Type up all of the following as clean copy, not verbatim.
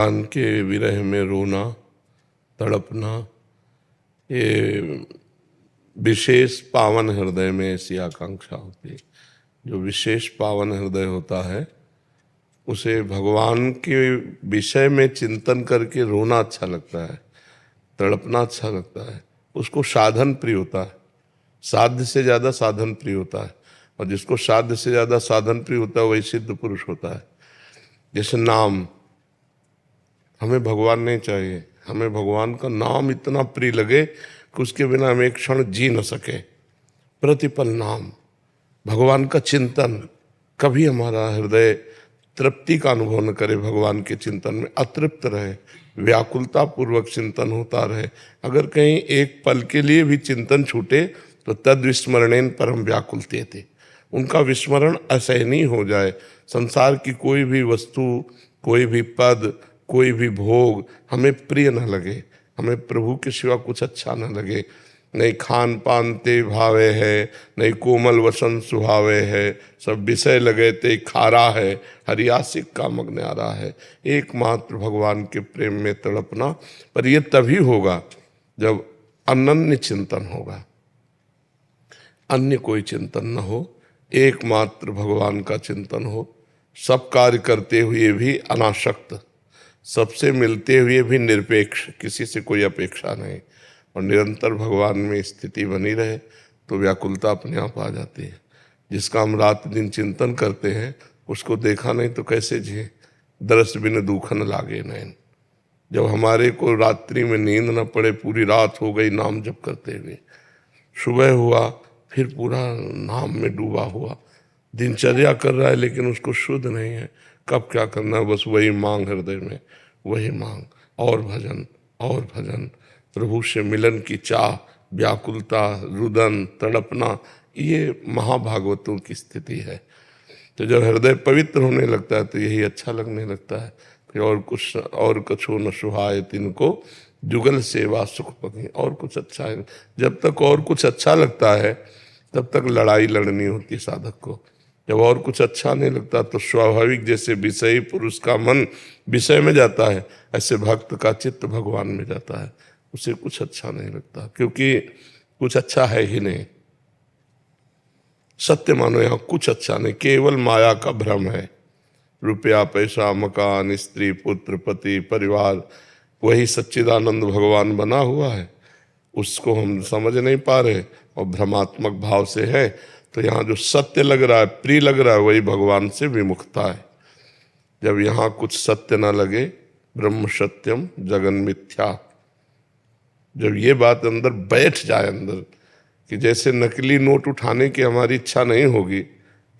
भगवान के विरह में रोना, तड़पना, ये विशेष पावन हृदय में ऐसी आकांक्षा होती है। जो विशेष पावन हृदय होता है उसे भगवान के विषय में चिंतन करके रोना अच्छा लगता है, तड़पना अच्छा लगता है। उसको साधन प्रिय होता है, साध्य से ज़्यादा साधन प्रिय होता है। और जिसको साध्य से ज़्यादा साधन प्रिय होता है वही सिद्ध पुरुष होता है। जैसे नाम, हमें भगवान नहीं चाहिए, हमें भगवान का नाम इतना प्रिय लगे कि उसके बिना हम एक क्षण जी न सके। प्रतिपल नाम, भगवान का चिंतन, कभी हमारा हृदय तृप्ति का अनुभव न करे, भगवान के चिंतन में अतृप्त रहे, व्याकुलता पूर्वक चिंतन होता रहे। अगर कहीं एक पल के लिए भी चिंतन छूटे तो तद विस्मरणेन परम व्याकुलते थे, उनका विस्मरण असहनीय हो जाए। संसार की कोई भी वस्तु, कोई भी पद, कोई भी भोग हमें प्रिय न लगे, हमें प्रभु के सिवा कुछ अच्छा न लगे। नहीं खान पान ते भावे है, नहीं कोमल वसन सुहावे है, सब विषय लगे ते खारा है, हरियासिक का मग्न आ रहा है। एकमात्र भगवान के प्रेम में तड़पना, पर यह तभी होगा जब अनन्य चिंतन होगा, अन्य कोई चिंतन न हो, एकमात्र भगवान का चिंतन हो। सब कार्य करते हुए भी अनासक्त, सबसे मिलते हुए भी निरपेक्ष, किसी से कोई अपेक्षा नहीं, और निरंतर भगवान में स्थिति बनी रहे तो व्याकुलता अपने आप आ जाती है। जिसका हम रात दिन चिंतन करते हैं उसको देखा नहीं तो कैसे जिए। दरस बिन दुख न लागे नैन। जब हमारे को रात्रि में नींद न पड़े, पूरी रात हो गई नाम जप करते हुए, सुबह हुआ फिर पूरा नाम में डूबा हुआ, दिनचर्या कर रहा है लेकिन उसको शुद्ध नहीं है। कब क्या करना है, बस वही मांग हृदय में, वही मांग, और भजन और भजन, प्रभु से मिलन की चाह, व्याकुलता, रुदन, तड़पना, ये महाभागवतों की स्थिति है। तो जब हृदय पवित्र होने लगता है तो यही अच्छा लगने लगता है। फिर और कछु न सुहाए तिनको, जुगल सेवा सुख पगी। और कुछ अच्छा है, जब तक और कुछ अच्छा लगता है तब तक लड़ाई लड़नी होती साधक को। जब और कुछ अच्छा नहीं लगता तो स्वाभाविक, जैसे विषयी पुरुष का मन विषय में जाता है, ऐसे भक्त का चित्त भगवान में जाता है। उसे कुछ अच्छा नहीं लगता, क्योंकि कुछ अच्छा है ही नहीं। सत्य मानो यहाँ कुछ अच्छा नहीं, केवल माया का भ्रम है। रुपया, पैसा, मकान, स्त्री, पुत्र, पति, परिवार, वही सच्चिदानंद भगवान बना हुआ है, उसको हम समझ नहीं पा रहे और भ्रमात्मक भाव से है। तो यहाँ जो सत्य लग रहा है, प्रिय लग रहा है, वही भगवान से विमुखता है। जब यहाँ कुछ सत्य ना लगे, ब्रह्म सत्यम जगन मिथ्या, जब ये बात अंदर बैठ जाए अंदर, कि जैसे नकली नोट उठाने की हमारी इच्छा नहीं होगी,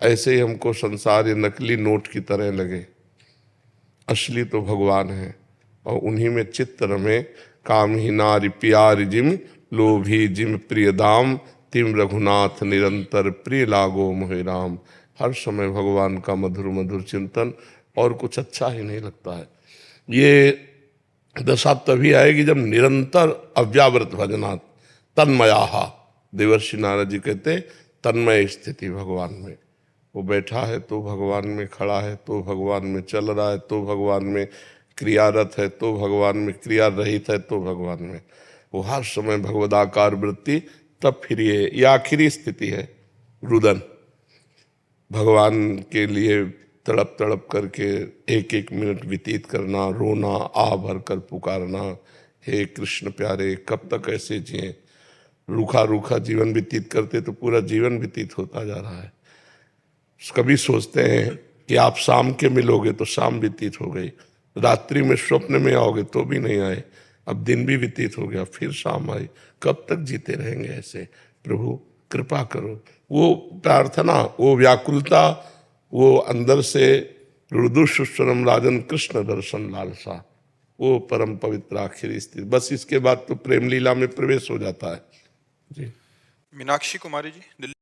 ऐसे ही हमको संसार ये नकली नोट की तरह लगे। असली तो भगवान है, और उन्हीं में चित्त रमे। काम ही नारी प्यार जिम, लोभी जिम प्रिय दाम, तिम रघुनाथ निरंतर प्रिय लागो मोहे राम। हर समय भगवान का मधुर मधुर चिंतन, और कुछ अच्छा ही नहीं लगता है। ये दशा तभी आएगी जब निरंतर अव्यावृत भजनात् तन्मयाहा। देवर्षि नारद जी कहते तन्मय स्थिति भगवान में। वो बैठा है तो भगवान में, खड़ा है तो भगवान में, चल रहा है तो भगवान में, क्रियारत है तो भगवान में, क्रिया रहित है तो भगवान में। वो हर समय भगवदाकार वृत्ति, तब फिर ये आखिरी स्थिति है रुदन। भगवान के लिए तड़प तड़प करके एक एक मिनट व्यतीत करना, रोना, आह भर कर पुकारना, हे कृष्ण प्यारे कब तक ऐसे जिए। रूखा रूखा जीवन व्यतीत करते तो पूरा जीवन व्यतीत होता जा रहा है। कभी सोचते हैं कि आप शाम के मिलोगे तो शाम व्यतीत हो गई, रात्रि में स्वप्न में आओगे तो भी नहीं आए, अब दिन भी व्यतीत हो गया, फिर शाम आई। कब तक जीते रहेंगे ऐसे? प्रभु कृपा करो। वो प्रार्थना, वो व्याकुलता, वो अंदर से रुदु सुस्वरम राजन कृष्ण दर्शन लालसा, वो परम पवित्र आखिरी स्थिति। बस इसके बाद तो प्रेम लीला में प्रवेश हो जाता है। जी। मीनाक्षी कुमारी जी, दिल्ली।